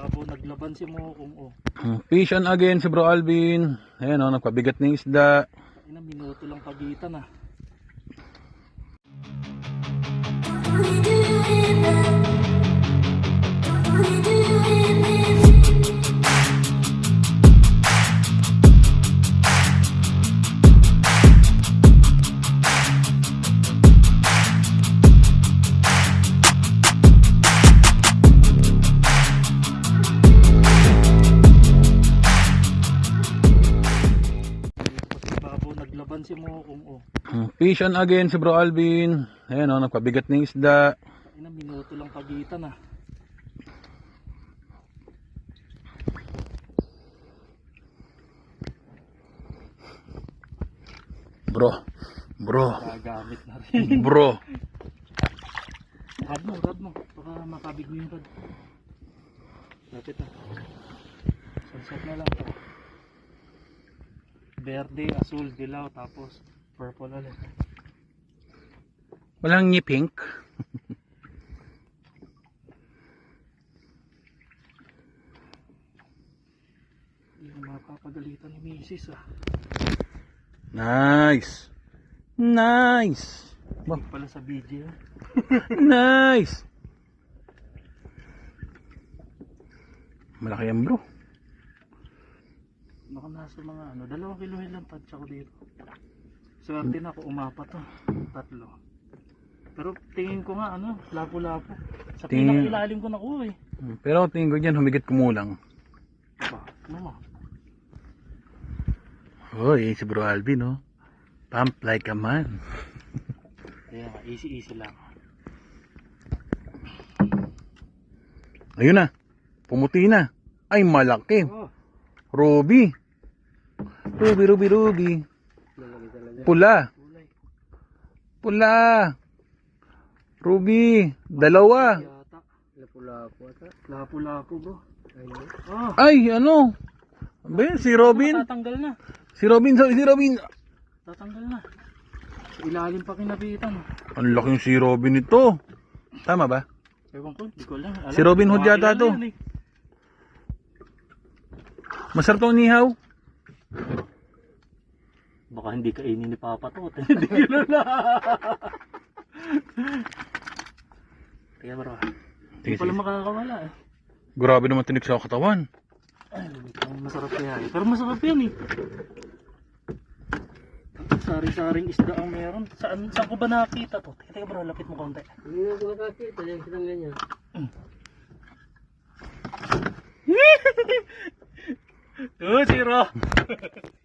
Babaw, naglaban si Mokong, oh. Fish on again si Bro Alvin. Ayan o, nagpabigat ng isda. Ina, minuto lang pagitan, ah. Babaw, naglaban si Mokong, oh. Fish on again si Bro Alvin. Ayan o, nagpabigat ng isda. Ina, minuto lang pagitan, ah. Bro. Gagamit na rin. Bro. Rad mo. Baka makabig mo yung rad. Lapit, ah. Sunset na lang to. Verde, asul, dilaw, tapos purple ulit. Walang pink. Hindi na mapapagalitan ni Mrs. ah. Nice. Hindi pala sa video. Nice. Malaki yan bro. Baka nasa mga 2 kilohin lang touch ako dito. Swerte na ako umapat to. 3. Pero tingin ko nga lapo-lapo. Sa pinakailalim ko nakuha eh. Pero tingin ko dyan humigit kumulang. Diba? Ano mo? Hoy, si Bro Alvin no. Pump like a man. Kaya nga, easy lang. Ayun na. Pumuti na. Ay malaki. Oh, Ruby. Pula. kulay. Ruby. 2. Yata. Lapo-lapo bro. Oh, Ay ano? Ba, si Robin. tatanggal na. Si Robin. Tatanggal na. Sa ilalim pa kinabitan. Ang laking si Robin ito. Tama ba? Ewan ko, hindi ko lang. Alam, Si Robin Hood yata to. yan eh. Masarap to nihaw. Baka hindi kainin ni Papa to. Hindi ko na. Kaya bro. Hindi pala makakawala eh. Grabe naman tinik sa katawan. Ay, masarap kaya eh. Pero masarap yan eh. Sari-saring isda ang meron. Saan ko ba nakita to? Teka bro, lapit mo konti. Hindi na ko nakakita yung silang ganyan. 2-0.